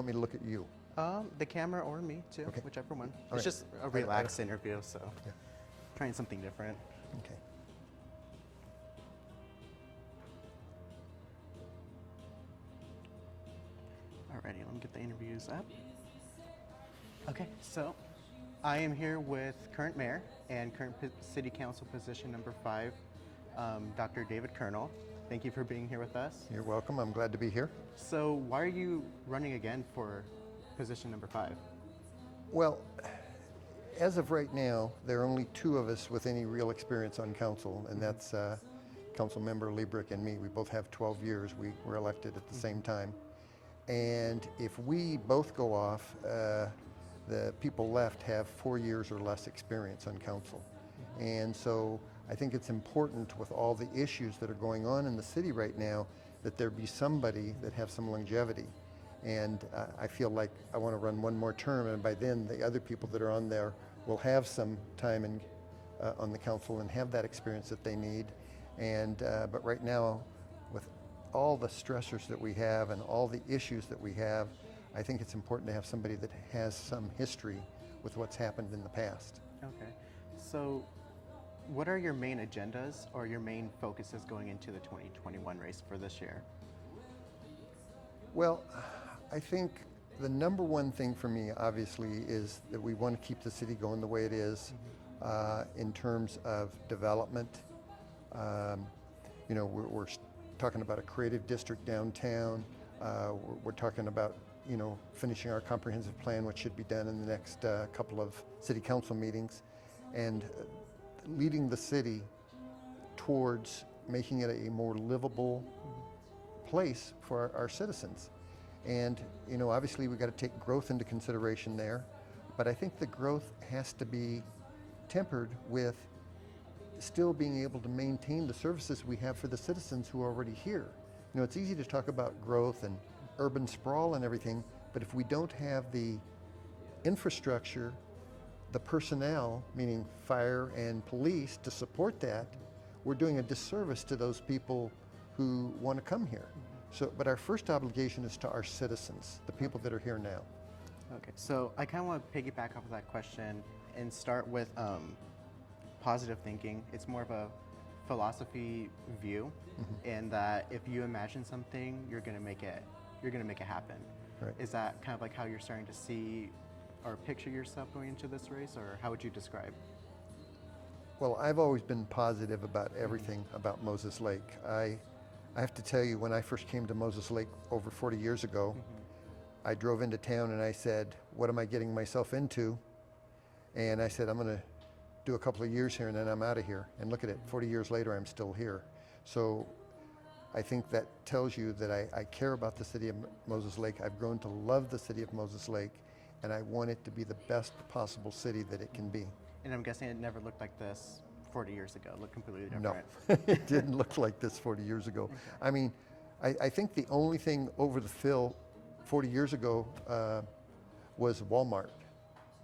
Want me to look at you? The camera or me too, Okay. whichever one. All It's right. just a relaxed interview, so Yeah. trying something different. Okay. Alrighty, let me get the interviews up. Okay, so I am here with current mayor and current city council position number 5, Dr. David Kernel. Thank you for being here with us. You're welcome. I'm glad to be here. So why are you running again for position number 5? Well, as of right now, there are only 2 of us with any real experience on council, and that's Council Member Liebrick and me. We both have 12 years. We were elected at the same time. And if we both go off, the people left have 4 years or less experience on council. And so I think it's important with all the issues that are going on in the city right now that there be somebody that have some longevity. And I feel like I want to run one more term, and by then the other people that are on there will have some time on the council and have that experience that they need. And but right now, with all the stressors that we have and all the issues that we have, I think it's important to have somebody that has some history with what's happened in the past. Okay, so what are your main agendas or your main focuses going into the 2021 race for this year? Well, I think the number one thing for me, obviously, is that we want to keep the city going the way it is in terms of development. You know, we're talking about a creative district downtown. We're talking about, you know, finishing our comprehensive plan, which should be done in the next couple of city council meetings, and leading the city towards making it a more livable place for our citizens. And, you know, obviously we got to take growth into consideration there, but I think the growth has to be tempered with still being able to maintain the services we have for the citizens who are already here. You know, it's easy to talk about growth and urban sprawl and everything, but if we don't have the infrastructure, the personnel, meaning fire and police, to support that, we're doing a disservice to those people who want to come here. So, but our first obligation is to our citizens, the people that are here now. Okay, so I kind of want to piggyback off of that question and start with positive thinking. It's more of a philosophy view, in that if you imagine something, you're gonna make it happen. Right. Is that kind of like how you're starting to see or picture yourself going into this race, or how would you describe? Well, I've always been positive about everything about Moses Lake. I have to tell you, when I first came to Moses Lake over 40 years ago, I drove into town and I said, what am I getting myself into? And I said, I'm gonna do a couple of years here and then I'm out of here. And look at it, 40 years later, I'm still here. So I think that tells you that I care about the city of Moses Lake. I've grown to love the city of Moses Lake, and I want it to be the best possible city that it can be. And I'm guessing it never looked like this 40 years ago. It looked completely different. No, it didn't look like this 40 years ago. I mean, I think the only thing over the fill 40 years ago was Walmart.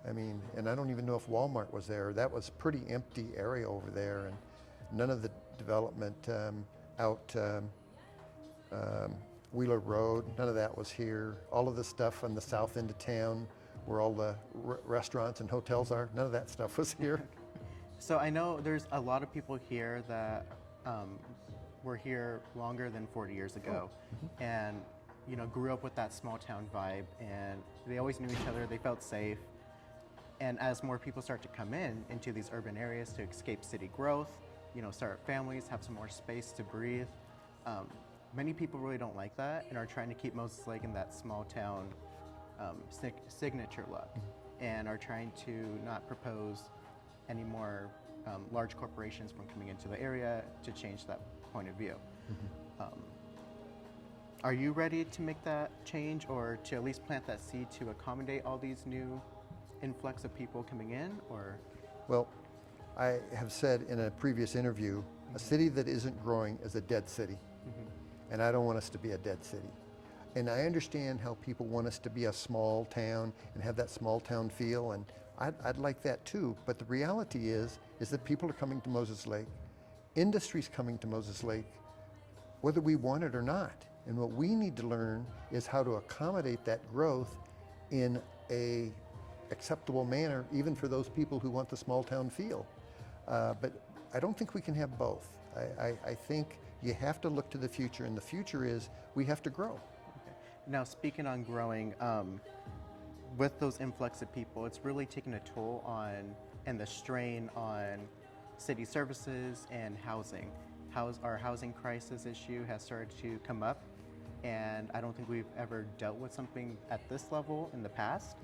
I mean, and I don't even know if Walmart was there. That was a pretty empty area over there, and none of the development out Wheeler Road, none of that was here. All of the stuff on the south end of town where all the restaurants and hotels are, none of that stuff was here. So I know there's a lot of people here that were here longer than 40 years ago, and you know, grew up with that small town vibe, and they always knew each other, they felt safe. And as more people start to come into these urban areas to escape city growth, you know, start families, have some more space to breathe, many people really don't like that and are trying to keep Moses Lake in that small town signature look, and are trying to not propose any more large corporations from coming into the area to change that point of view. Are you ready to make that change, or to at least plant that seed to accommodate all these new influx of people coming in, or? Well, I have said in a previous interview, a city that isn't growing is a dead city. And I don't want us to be a dead city. And I understand how people want us to be a small town and have that small town feel, and I'd like that too. But the reality is that people are coming to Moses Lake, industry's coming to Moses Lake, whether we want it or not. And what we need to learn is how to accommodate that growth in a acceptable manner, even for those people who want the small town feel. But I don't think we can have both. I think you have to look to the future, and the future is we have to grow. Now, speaking on growing, with those influx of people, it's really taking a toll on and the strain on city services and housing. Our housing crisis issue has started to come up, and I don't think we've ever dealt with something at this level in the past.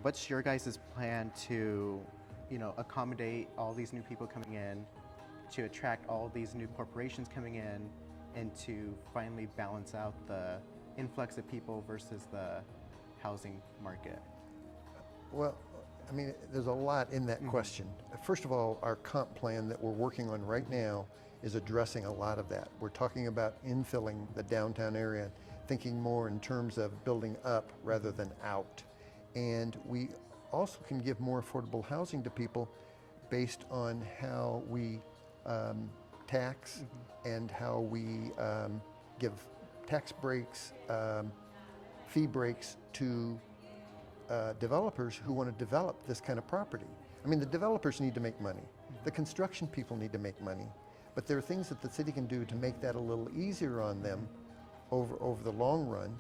What's your guys' plan to, accommodate all these new people coming in, to attract all these new corporations coming in, and to finally balance out the influx of people versus the housing market? Well, I mean, there's a lot in that question. First of all, our comp plan that we're working on right now is addressing a lot of that. We're talking about infilling the downtown area, thinking more in terms of building up rather than out. And we also can give more affordable housing to people based on how we tax and how we give tax breaks, fee breaks to developers who want to develop this kind of property. I mean, the developers need to make money. The construction people need to make money. But there are things that the city can do to make that a little easier on them over the long run,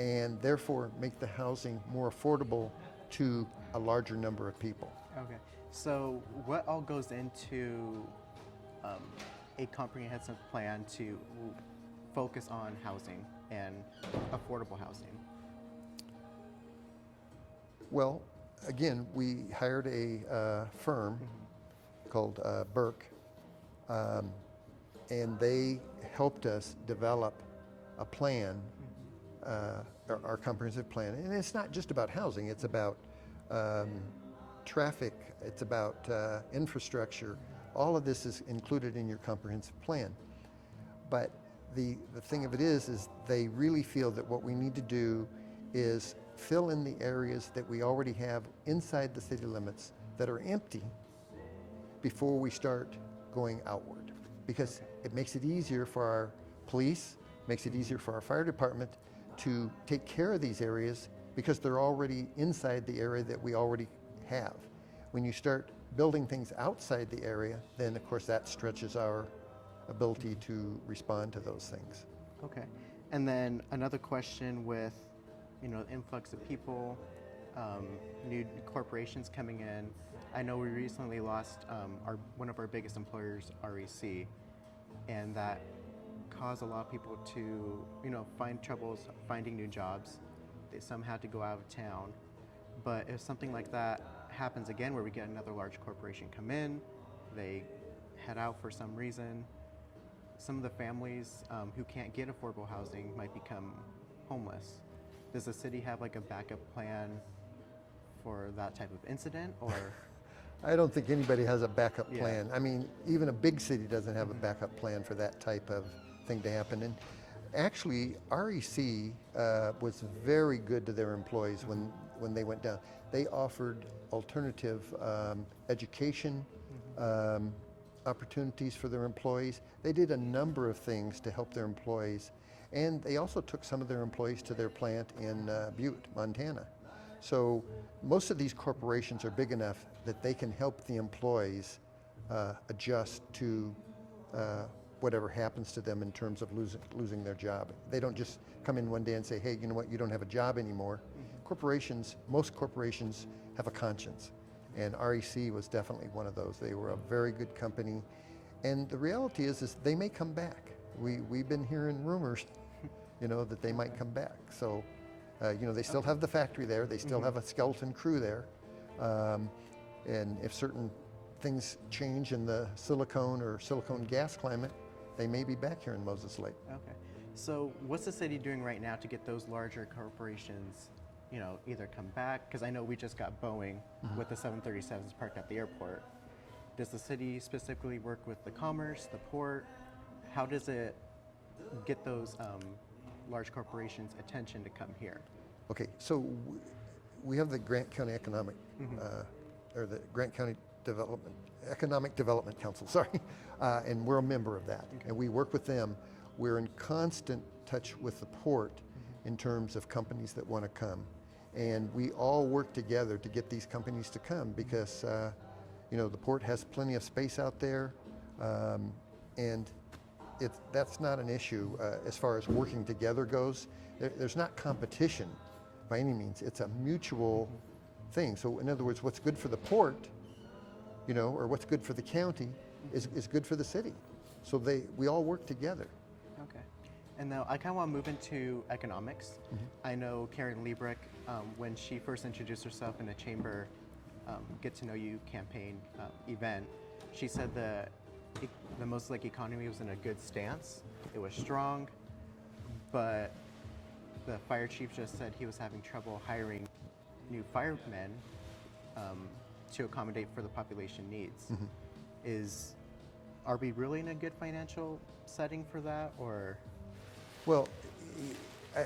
and therefore make the housing more affordable to a larger number of people. Okay. So what all goes into a comprehensive plan to focus on housing and affordable housing? Well, again, we hired a firm called Burke, and they helped us develop a plan, our comprehensive plan. And it's not just about housing, it's about traffic, it's about infrastructure. All of this is included in your comprehensive plan. But the thing of it is they really feel that what we need to do is fill in the areas that we already have inside the city limits that are empty before we start going outward. Because it makes it easier for our police, makes it easier for our fire department to take care of these areas because they're already inside the area that we already have. When you start building things outside the area, then of course that stretches our ability to respond to those things. Okay. And then another question with, the influx of people, new corporations coming in. I know we recently lost one of our biggest employers, REC, and that caused a lot of people to, find troubles finding new jobs. Some had to go out of town. But if something like that happens again, where we get another large corporation come in, they head out for some reason, some of the families who can't get affordable housing might become homeless. Does the city have like a backup plan for that type of incident, or? I don't think anybody has a backup plan. I mean, even a big city doesn't have a backup plan for that type of thing to happen. And actually, REC was very good to their employees when they went down. They offered alternative education opportunities for their employees. They did a number of things to help their employees. And they also took some of their employees to their plant in Butte, Montana. So most of these corporations are big enough that they can help the employees adjust to whatever happens to them in terms of losing their job. They don't just come in one day and say, hey, you know what, you don't have a job anymore. Most corporations have a conscience, and REC was definitely one of those. They were a very good company, and the reality is they may come back. We've been hearing rumors, that they might come back. So, they still have the factory there. They still have a skeleton crew there, and if certain things change in the silicone gas climate, they may be back here in Moses Lake. Okay. So what's the city doing right now to get those larger corporations, either come back? Because I know we just got Boeing with the 737s parked at the airport. Does the city specifically work with the commerce, the port? How does it get those large corporations' attention to come here? Okay, so we have the Grant County Economic, or the Grant County Economic Development Council, sorry, and we're a member of that. Okay. And we work with them. We're in constant touch with the port in terms of companies that want to come. And we all work together to get these companies to come because, the port has plenty of space out there, and that's not an issue as far as working together goes. There's not competition by any means. It's a mutual thing. So in other words, what's good for the port, or what's good for the county is good for the city. So we all work together. Okay. And now I kind of want to move into economics. I know Karen Liebrick, when she first introduced herself in a chamber Get to Know You campaign event, she said the Moses Lake economy was in a good stance. It was strong, but the fire chief just said he was having trouble hiring new firemen to accommodate for the population needs. Are we really in a good financial setting for that, or? Well,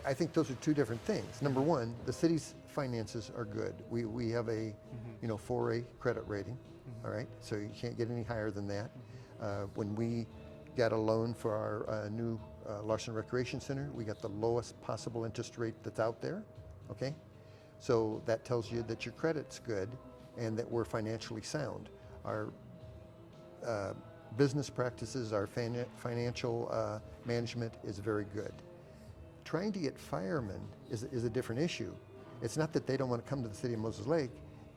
I think those are two different things. Number one, the city's finances are good. We have a 4A credit rating, all right? So you can't get any higher than that. When we got a loan for our new Larson Recreation Center, we got the lowest possible interest rate that's out there, okay? So that tells you that your credit's good and that we're financially sound. Our business practices, our financial management is very good. Trying to get firemen is a different issue. It's not that they don't want to come to the city of Moses Lake.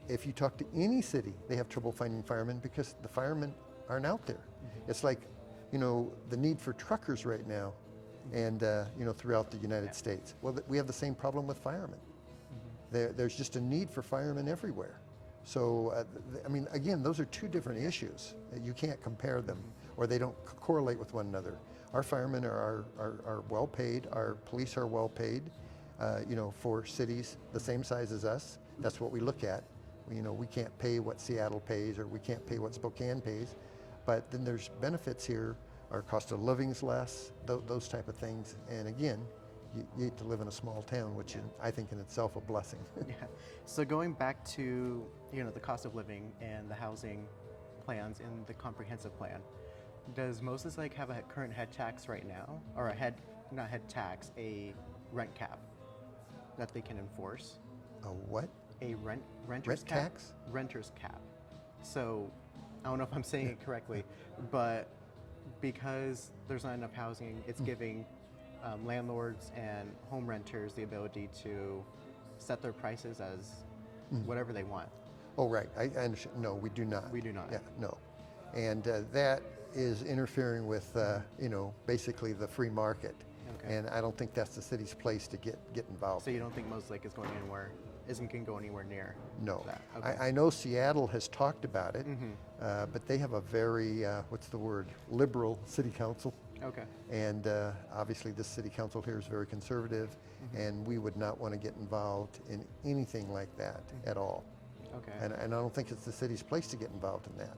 If you talk to any city, they have trouble finding firemen because the firemen aren't out there. It's like, the need for truckers right now and, throughout the United States. Well, we have the same problem with firemen. There's just a need for firemen everywhere. So, again, those are two different issues. You can't compare them, or they don't correlate with one another. Our firemen are well paid. Our police are well paid. For cities the same size as us, that's what we look at. We can't pay what Seattle pays, or we can't pay what Spokane pays. But then there's benefits here. Our cost of living's less. Those type of things. And again, you get to live in a small town, which is, I think, in itself a blessing. Yeah. So going back to the cost of living and the housing plans in the comprehensive plan, does Moses Lake have a current head tax right now, or a rent cap that they can enforce? A what? A renter's Rent cap? tax? Renter's cap. So I don't know if I'm saying it correctly, but because there's not enough housing, it's giving landlords and home renters the ability to set their prices as whatever they want. Oh, right. I understand. No, we do not. We do not. Yeah, no. And that is interfering with, basically the free market. Okay. And I don't think that's the city's place to get involved. So you don't think Moses Lake isn't going to go anywhere near No. that? Okay. I know Seattle has talked about it, but they have a very, liberal city council. Okay. And obviously this city council here is very conservative, and we would not want to get involved in anything like that at all. Okay. And I don't think it's the city's place to get involved in that.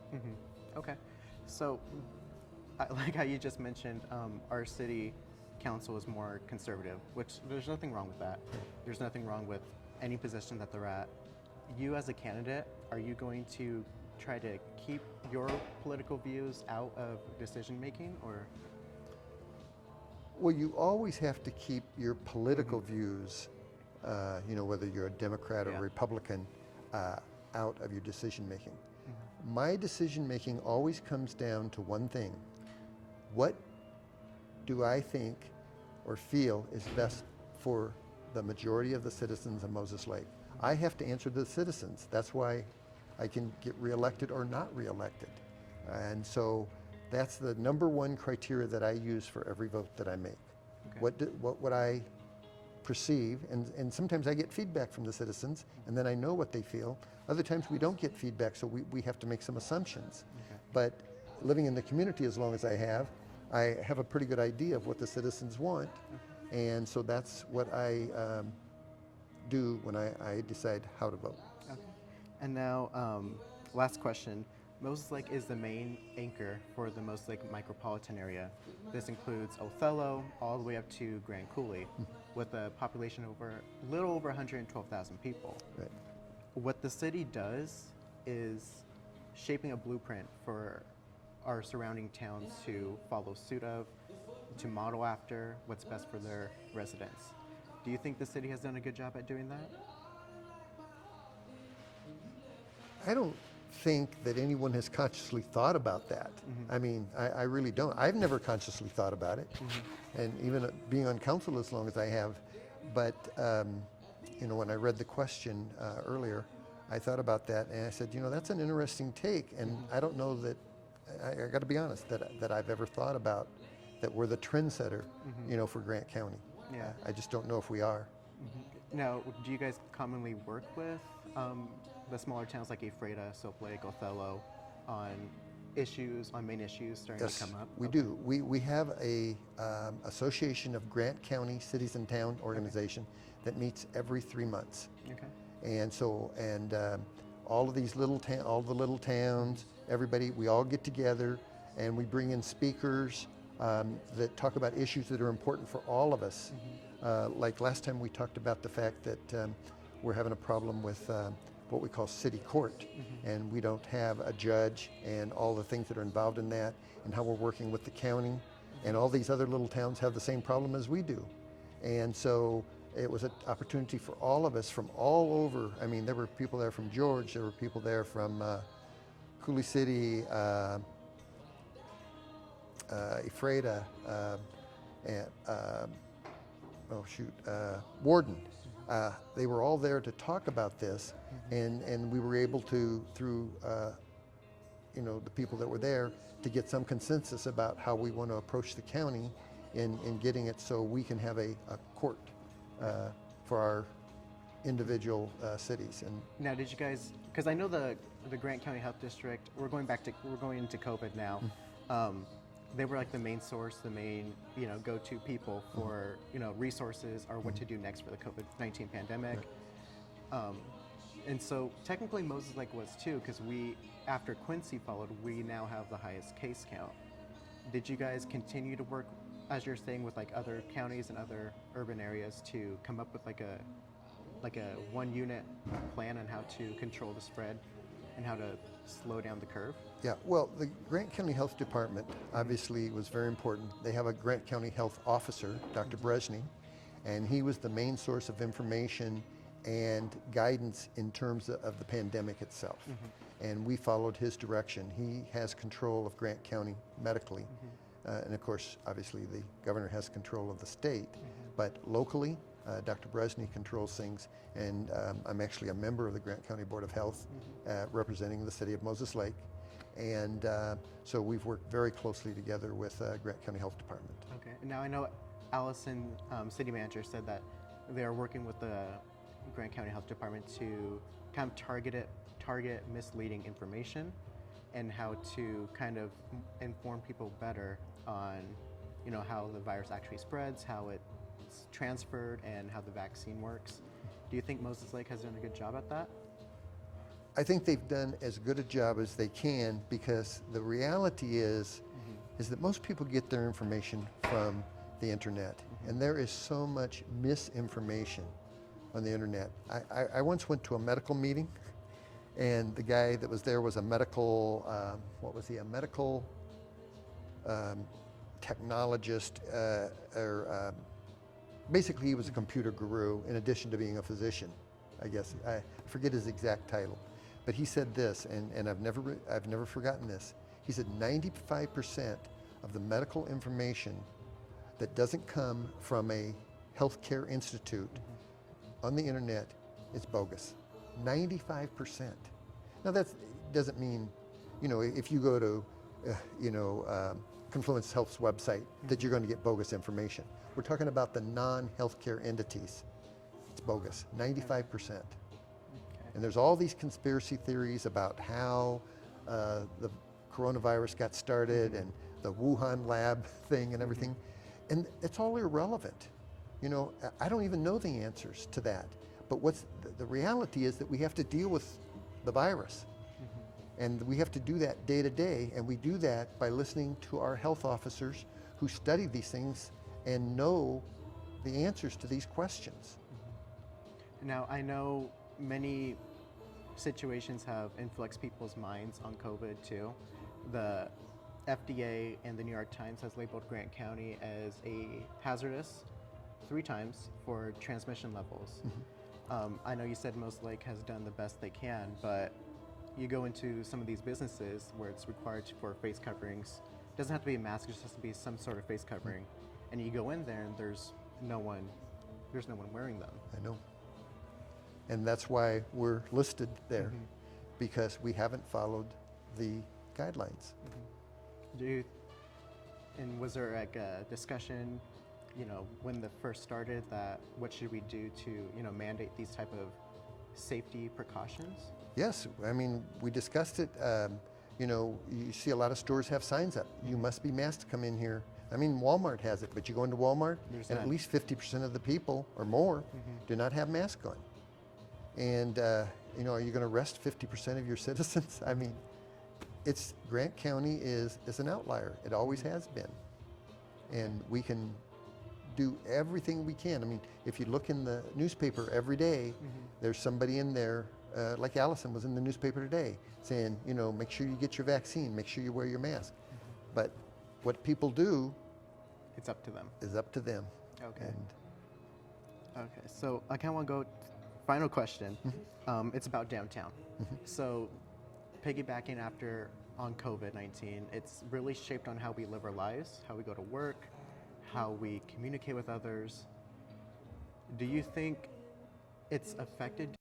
Okay. So, like how you just mentioned, our city council is more conservative, which there's nothing wrong with that. There's nothing wrong with any position that they're at. You as a candidate, are you going to try to keep your political views out of decision making, or? Well, you always have to keep your political views, whether you're a Democrat or Republican, out of your decision making. My decision making always comes down to one thing. What do I think or feel is best for the majority of the citizens of Moses Lake? I have to answer to the citizens. That's why I can get reelected or not reelected. And so that's the number one criteria that I use for every vote that I make. Okay. What would I perceive? And sometimes I get feedback from the citizens, and then I know what they feel. Other times we don't get feedback, so we have to make some assumptions. Okay. But living in the community as long as I have a pretty good idea of what the citizens want. Okay. And so that's what I do when I decide how to vote. Okay. And now, last question. Moses Lake is the main anchor for the Moses Lake Micropolitan Area. This includes Othello all the way up to Grand Coulee, with a population a little over 112,000 people. Right. What the city does is shaping a blueprint for our surrounding towns to follow suit of. to model after what's best for their residents. Do you think the city has done a good job at doing that? I don't think that anyone has consciously thought about that. I mean, I really don't. I've never consciously thought about it, and even being on council as long as I have. But you know, when I read the question earlier, I thought about that, and I said, you know, that's an interesting take, and I don't know that. I got to be honest that I've ever thought about that we're the trendsetter, you know, for Grant County. Yeah. I just don't know if we are. Now, do you guys commonly work with the smaller towns like Ephrata, Soap Lake, Othello on main issues starting to come up? We do. We have a Association of Grant County Cities and Town organization that meets every 3 months. Okay. And so, all of these all the little towns, everybody, we all get together and we bring in speakers that talk about issues that are important for all of us. Like last time we talked about the fact that we're having a problem with what we call city court, and we don't have a judge, and all the things that are involved in that, and how we're working with the county, and all these other little towns have the same problem as we do. And so it was an opportunity for all of us from all over. I mean, there were people there from George, there were people there from Cooley City, Ephrata, and Warden. They were all there to talk about this, and we were able to, through you know, the people that were there, to get some consensus about how we want to approach the county in getting it so we can have a court for our individual cities. And now, did you guys? Because I know the Grant County Health District. We're going into COVID now. They were like the main source, the main go-to people for resources or what to do next for the COVID-19 pandemic. And so technically Moses Lake was too, because after Quincy followed, we now have the highest case count. Did you guys continue to work, as you're saying, with like other counties and other urban areas to come up with like a one unit plan on how to control the spread and how to slow down the curve? Yeah, well, the Grant County Health Department obviously was very important. They have a Grant County Health Officer, Dr. Bresney, and he was the main source of information and guidance in terms of the pandemic itself. And we followed his direction. He has control of Grant County medically. And of course, obviously the governor has control of the state, but locally, Dr. Bresney controls things, and I'm actually a member of the Grant County Board of Health representing the city of Moses Lake. And so we've worked very closely together with Grant County Health Department. Okay, and now I know Allison, city manager, said that they are working with the Grant County Health Department to kind of target misleading information and how to kind of inform people better on how the virus actually spreads, how it's transferred, and how the vaccine works. Do you think Moses Lake has done a good job at that? I think they've done as good a job as they can, because the reality is that most people get their information from the internet, and there is so much misinformation on the internet. I once went to a medical meeting, and the guy that was there was a medical, a medical technologist, basically he was a computer guru in addition to being a physician, I guess. I forget his exact title. But he said this, and I've never forgotten this. He said 95% of the medical information that doesn't come from a healthcare institute on the internet is bogus. 95%. Now that doesn't mean, if you go to, Confluence Health's website, that you're going to get bogus information. We're talking about the non-healthcare entities. It's bogus, 95%. And there's all these conspiracy theories about how the coronavirus got started and the Wuhan lab thing and everything. And it's all irrelevant. I don't even know the answers to that. But the reality is that we have to deal with the virus. And we have to do that day to day. And we do that by listening to our health officers who study these things and know the answers to these questions. Now, I know many situations have influxed people's minds on COVID too. FDA and the New York Times has labeled Grant County as a hazardous 3 times for transmission levels. I know you said Most Lake has done the best they can, but you go into some of these businesses where it's required for face coverings. It doesn't have to be a mask, it just has to be some sort of face covering. And you go in there and there's no one wearing them. I know. And that's why we're listed there, because we haven't followed the guidelines. And was there like a discussion, when the first started, that what should we do to, mandate these type of safety precautions? Yes, I mean, we discussed it. You see a lot of stores have signs up. You must be masked to come in here. I mean, Walmart has it, but you go into Walmart, and at least 50% of the people or more do not have masks on. And, are you going to arrest 50% of your citizens? I mean, Grant County is an outlier. It always has been. And we can do everything we can. I mean, if you look in the newspaper every day, there's somebody in there, like Allison was in the newspaper today, saying, make sure you get your vaccine, make sure you wear your mask. But what people do, it's up to them. Is up to them. Okay. Okay, so I kind of want to go, final question. It's about downtown. So piggybacking on COVID-19, it's really shaped on how we live our lives, how we go to work, how we communicate with others. Do you think it's affected